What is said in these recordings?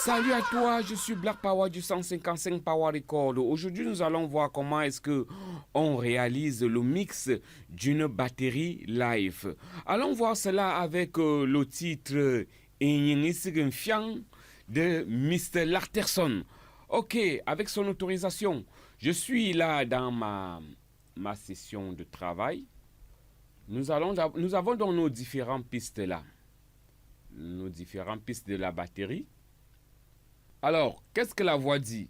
Salut à toi, je suis Black Power du 155 Power Record. Aujourd'hui, nous allons voir comment est-ce que on réalise le mix d'une batterie live. Allons voir cela avec le titre Enyinisigen Fiang de Mr. Larterson. Ok, avec son autorisation, je suis là dans ma session de travail. Nous avons donc nos différentes pistes là. Nos différentes pistes de la batterie. Alors, qu'est-ce que la voix dit?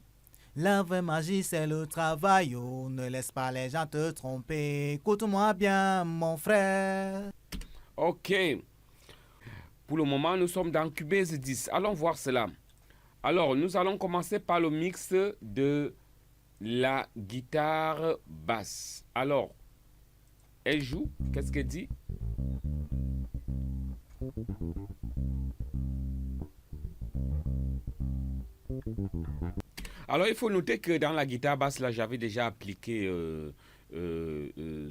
La vraie magie, c'est le travail. Oh, ne laisse pas les gens te tromper. Écoute-moi bien, mon frère. Ok. Pour le moment, nous sommes dans Cubase 10. Allons voir cela. Alors, nous allons commencer par le mix de la guitare basse. Alors, elle joue. Qu'est-ce qu'elle dit? Alors, il faut noter que dans la guitare basse, là, j'avais déjà appliqué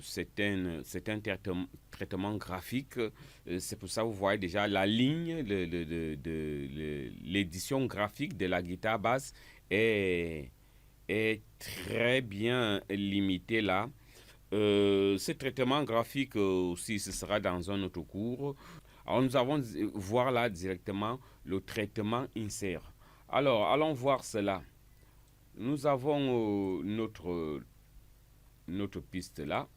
certains traitements graphiques. C'est pour ça que vous voyez déjà la ligne de l'édition graphique de la guitare basse est très bien limitée là. Ce traitement graphique aussi, ce sera dans un autre cours. Alors, nous allons voir là directement le traitement insert. Alors, allons voir cela. Nous avons notre piste là.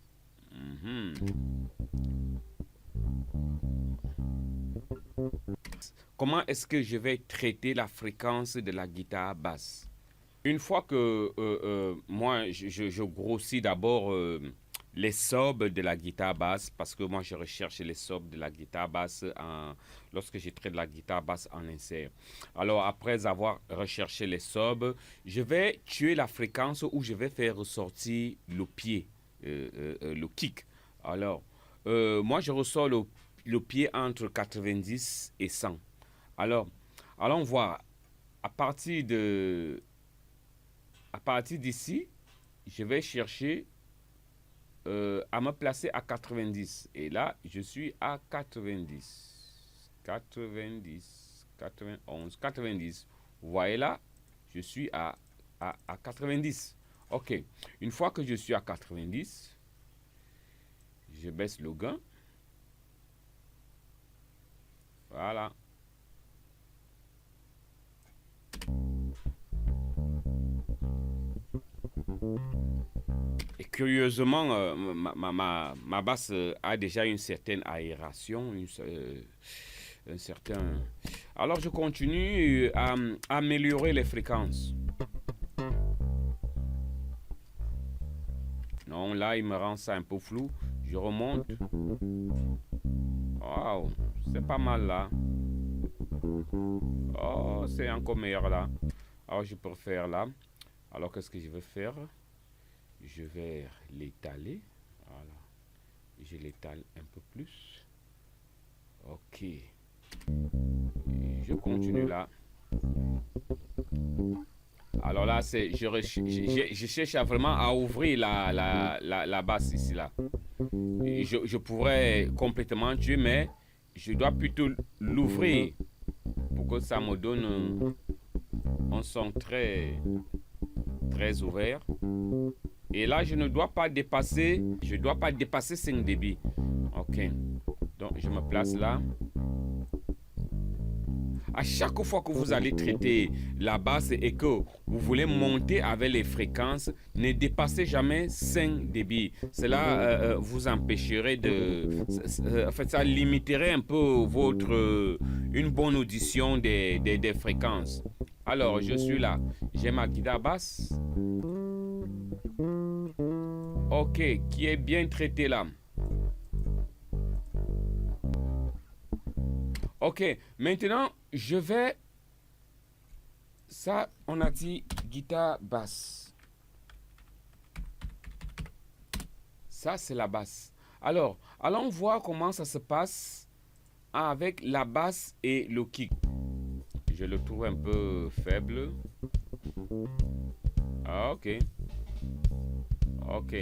Comment est-ce que je vais traiter la fréquence de la guitare basse? Une fois que moi, je grossis d'abord les sobs de la guitare basse, parce que moi, je recherche les sobs de la guitare basse lorsque je traite la guitare basse en insert. Alors, après avoir recherché les sobs, je vais tuer la fréquence où je vais faire ressortir le pied, le kick. Alors, moi, je ressors le pied entre 90 et 100. Alors, allons voir. À partir d'ici, je vais chercher à me placer à 90. Et là, je suis à 90. 90, 91, 90. Vous voyez là, je suis à 90. Ok. Une fois que je suis à 90, je baisse le gain. Voilà. Et curieusement, ma basse a déjà une certaine aération, un certain... Alors je continue à améliorer les fréquences. Non, là il me rend ça un peu flou. Je remonte. Waouh, c'est pas mal là. Oh, c'est encore meilleur là. Alors je préfère là. Alors qu'est-ce que je vais faire? Je vais l'étaler. Voilà. Je l'étale un peu plus. Ok. Et je continue là. Alors là, je cherche vraiment à ouvrir la basse ici là. Et je pourrais complètement tuer, mais je dois plutôt l'ouvrir pour que ça me donne un son très ouvert. Et là, je ne dois pas dépasser 5 dB. Ok. Donc, je me place là. À chaque fois que vous allez traiter la basse et que vous voulez monter avec les fréquences, ne dépassez jamais 5 dB. Cela vous empêcherait en fait, ça limiterait un peu une bonne audition des fréquences. Alors, je suis là. J'ai ma guitare basse. Ok, qui est bien traité là. Ok, maintenant, je vais... Ça, on a dit guitare basse. Ça, c'est la basse. Alors, allons voir comment ça se passe avec la basse et le kick. Je le trouve un peu faible. Ah, ok. Ok.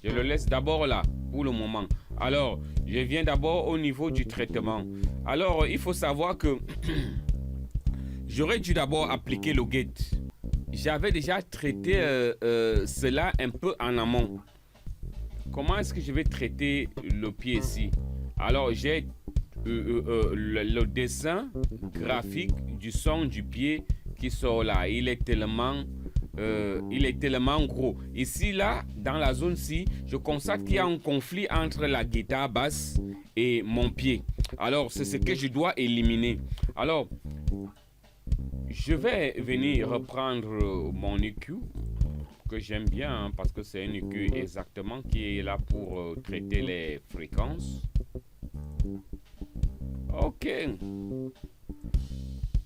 Je le laisse d'abord là, pour le moment. Alors, je viens d'abord au niveau du traitement. Alors, il faut savoir que j'aurais dû d'abord appliquer le gate. J'avais déjà traité cela un peu en amont. Comment est-ce que je vais traiter le pied ici? Alors, j'ai le dessin graphique du son du pied qui sort là. Il est tellement gros. Ici, là, dans la zone-ci, je constate qu'il y a un conflit entre la guitare basse et mon pied. Alors, c'est ce que je dois éliminer. Alors, je vais venir reprendre mon EQ que j'aime bien parce que c'est un EQ exactement qui est là pour traiter les fréquences. Ok.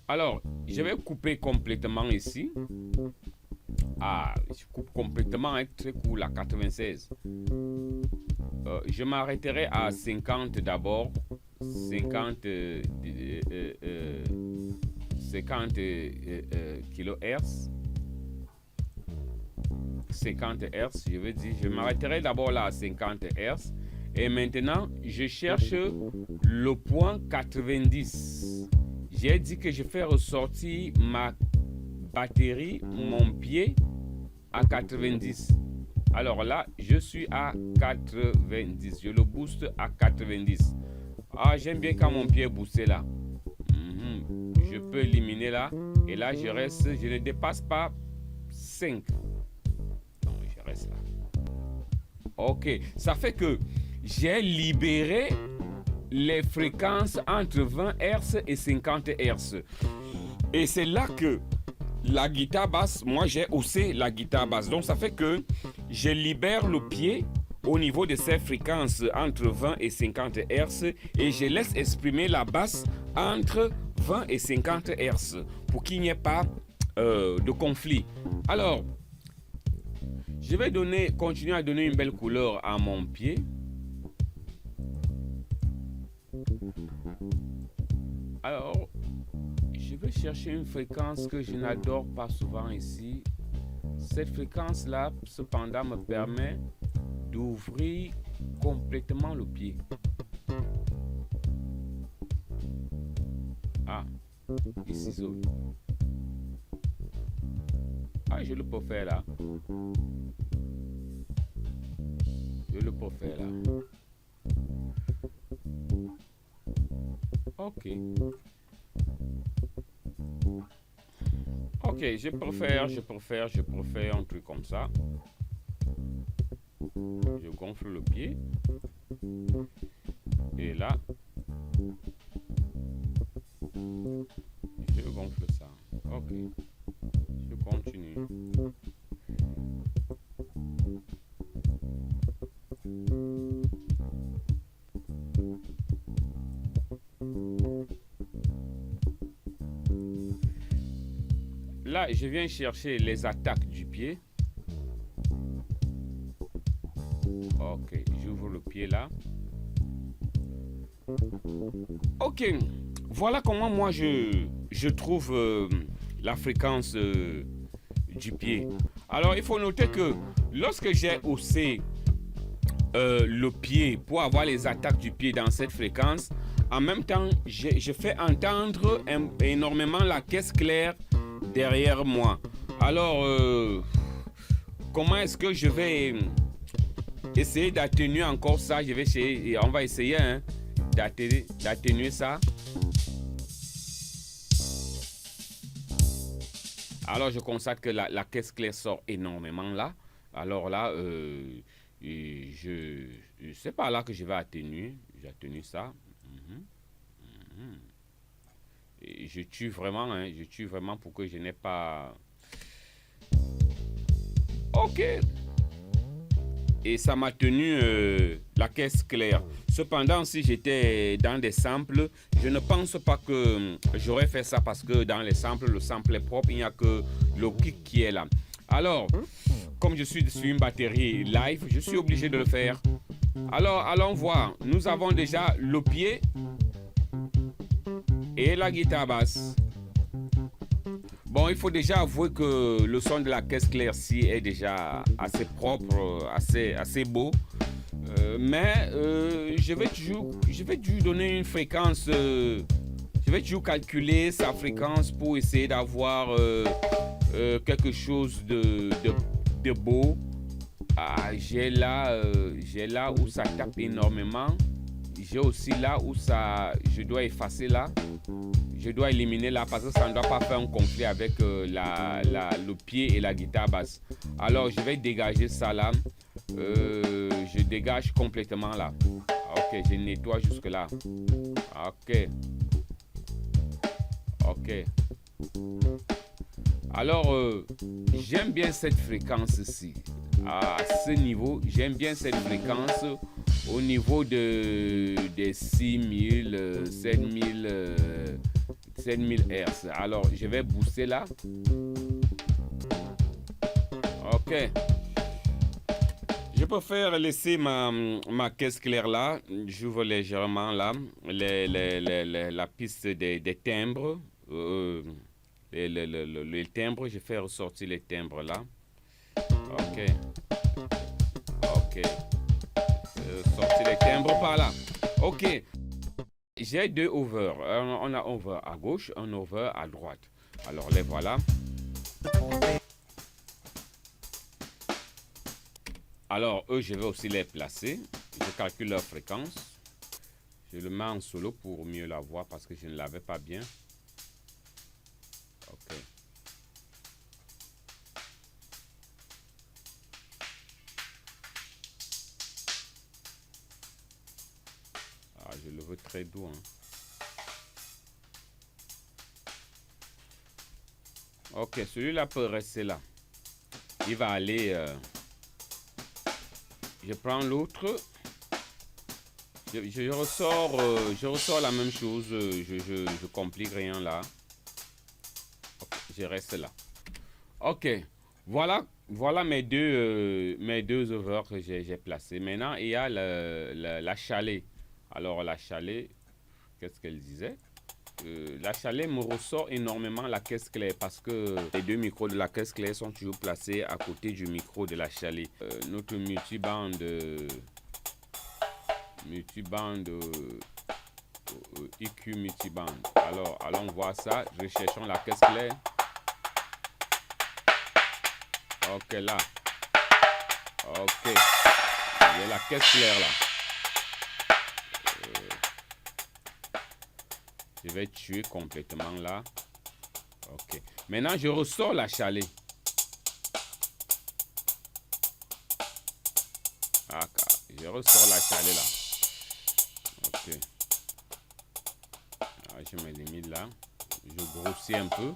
Alors, je vais couper complètement ici. Ah, je coupe complètement, très cool, à 96. Je m'arrêterai à 50 d'abord. 50 kHz. 50 Hz, je veux dire. Je m'arrêterai d'abord là à 50 Hz. Et maintenant, je cherche le point 90. J'ai dit que je fais ressortir ma batterie, mon pied à 90. Alors là, je suis à 90. Je le booste à 90. Ah, j'aime bien quand mon pied est boosté là. Je peux éliminer là. Et là, je ne dépasse pas 5. Non, je reste là. Ok, ça fait que j'ai libéré les fréquences entre 20 Hz et 50 Hz. Et c'est là que la guitare basse, moi j'ai haussé la guitare basse. Donc ça fait que je libère le pied au niveau de ces fréquences entre 20 et 50 Hz et je laisse exprimer la basse entre 20 et 50 Hz pour qu'il n'y ait pas de conflit. Alors, je vais continuer à donner une belle couleur à mon pied. Alors, je vais chercher une fréquence que je n'adore pas souvent ici. Cette fréquence-là, cependant, me permet d'ouvrir complètement le pied. Ah, ici, zone. Ah, je le peux faire là. Je le peux faire là. Ok. Ok, je préfère un truc comme ça. Je gonfle le pied. Et là, je gonfle ça. Ok. Je continue. Là, je viens chercher les attaques du pied. Ok, j'ouvre le pied là. Ok, voilà comment moi je trouve la fréquence du pied. Alors, il faut noter que lorsque j'ai haussé le pied pour avoir les attaques du pied dans cette fréquence, en même temps, je fais entendre énormément la caisse claire derrière moi. Alors, comment est-ce que je vais essayer d'atténuer encore ça? On va essayer d'atténuer ça. Alors, je constate que la caisse claire sort énormément là. Alors là, c'est pas là que je vais atténuer. J'atténue ça. Et je tue vraiment pour que je n'ai pas... Ok. Et ça m'a tenu la caisse claire. Cependant, si j'étais dans des samples, je ne pense pas que j'aurais fait ça parce que dans les samples, le sample est propre, il n'y a que le kick qui est là. Alors, comme je suis sur une batterie live, je suis obligé de le faire. Alors, allons voir. Nous avons déjà le pied et la guitare basse. Bon, il faut déjà avouer que le son de la caisse claire-ci est déjà assez propre, assez beau. Mais je vais toujours donner une fréquence, je Je vais toujours calculer sa fréquence pour essayer d'avoir quelque chose de beau. J'ai là où ça tape énormément. J'ai aussi là où je dois effacer là. Je dois éliminer là parce que ça ne doit pas faire un conflit avec le pied et la guitare basse. Alors je vais dégager ça là. Je dégage complètement là. Ok, je nettoie jusque là. Ok. Alors, j'aime bien cette fréquence-ci. À ce niveau, j'aime bien cette fréquence au niveau des 6000, 7000 Hz. Alors, je vais booster là. Ok. Je préfère laisser ma caisse claire là. J'ouvre légèrement là la piste des timbres. Les timbres, je fais ressortir les timbres là. Ok. Sortir les timbres par là. Ok. J'ai deux over. On a over à gauche, un over à droite. Alors les voilà. Alors eux, je vais aussi les placer. Je calcule leur fréquence. Je le mets en solo pour mieux la voir parce que je ne l'avais pas bien. Ok. Je le veux très doux. Ok, celui-là peut rester là. Il va aller... je prends l'autre. Je ressors la même chose. Je complique rien là. Okay, je reste là. Ok, voilà mes deux overs que j'ai placés. Maintenant, il y a la chalet. Alors, la chalet, qu'est-ce qu'elle disait? La chalet me ressort énormément la caisse claire parce que les deux micros de la caisse claire sont toujours placés à côté du micro de la chalet. Notre multiband EQ multiband. Alors, allons voir ça. Recherchons la caisse claire. Ok, là. Ok. Il y a la caisse claire là. Je vais tuer complètement là. Ok. Maintenant, je ressors la chalet. Je ressors la chalet là. Ok. Je me limite là. Je grossis un peu.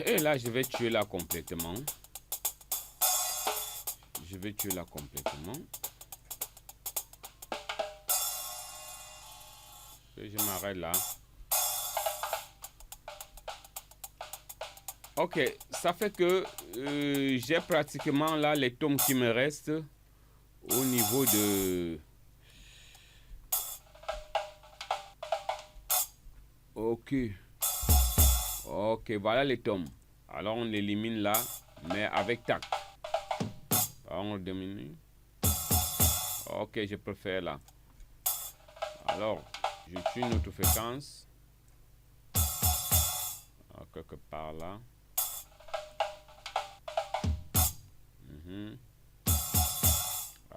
Et là, je vais tuer là complètement. Je vais tuer là complètement. Et je m'arrête là. Ok, ça fait que j'ai pratiquement là les tomes qui me restent au niveau de... Ok, voilà les tomes. Alors on élimine là, mais avec tact. Alors on diminue. Ok, je préfère là. Alors, je tue une autre fréquence. Alors, quelque part là.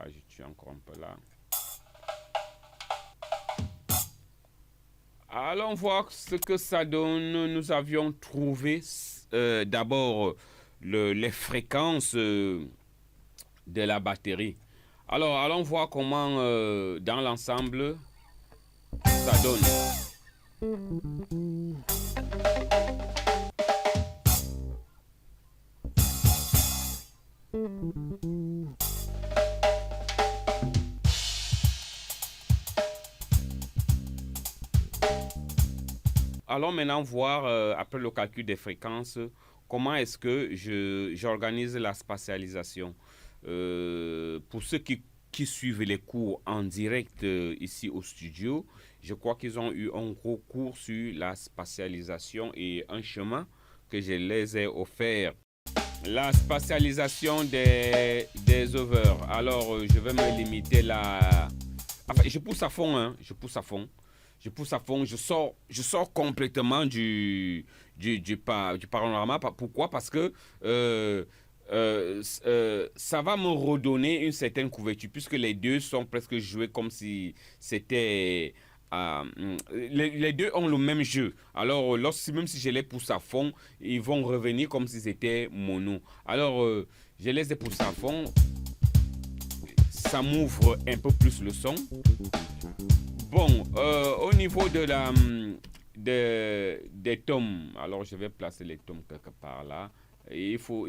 Je tue encore un peu là. Allons voir ce que ça donne. Nous avions trouvé d'abord les fréquences de la batterie. Alors, allons voir comment dans l'ensemble ça donne. Allons maintenant voir, après le calcul des fréquences, comment est-ce que j'organise la spatialisation. Pour ceux qui suivent les cours en direct ici au studio, je crois qu'ils ont eu un gros cours sur la spatialisation et un chemin que je les ai offert. La spatialisation des overs. Alors, je vais me limiter là Enfin, je pousse à fond, hein. Je pousse à fond. Je pousse à fond. Je sors complètement du panorama. Pourquoi? Parce que ça va me redonner une certaine couverture, puisque les deux sont presque joués comme si c'était... les deux ont le même jeu. Alors, même si je les pousse à fond, ils vont revenir comme si c'était mono. Alors, je les ai poussés à fond. Ça m'ouvre un peu plus le son. Bon, au niveau des tomes, alors je vais placer les tomes quelque part là. Et il faut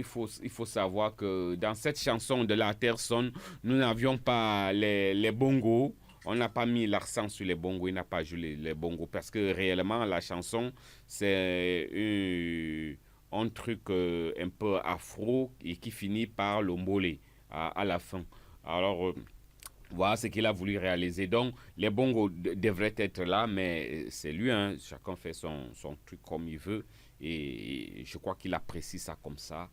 savoir que dans cette chanson de La Terre sonne, nous n'avions pas les bongos. On n'a pas mis l'accent sur les bongos, il n'a pas joué les bongos parce que réellement la chanson c'est un truc un peu afro et qui finit par le mbolé à la fin. Alors voilà ce qu'il a voulu réaliser. Donc, les bongos devraient être là, mais c'est lui, hein. Chacun fait son truc comme il veut. Et je crois qu'il apprécie ça comme ça.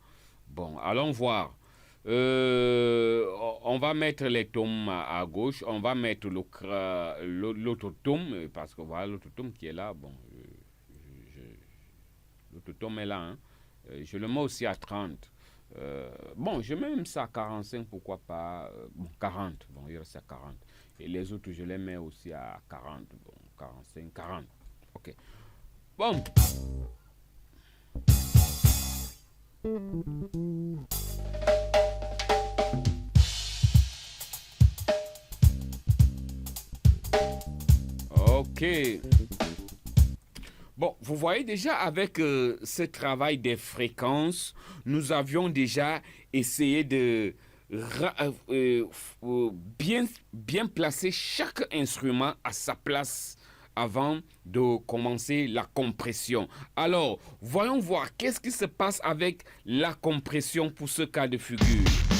Bon, allons voir. On va mettre les tomes à gauche. On va mettre l'autre tome, parce que voilà l'autre tome qui est là. Bon, l'autre tome est là, hein. Je le mets aussi à 30. Bon, je mets même ça à 45, pourquoi pas. Bon, 40, bon, il reste à 40. Et les autres, je les mets aussi à 40, bon, 45, 40. Ok. Bon. Ok. Bon, vous voyez déjà avec ce travail des fréquences, nous avions déjà essayé de bien placer chaque instrument à sa place avant de commencer la compression. Alors, voyons voir qu'est-ce qui se passe avec la compression pour ce cas de figure.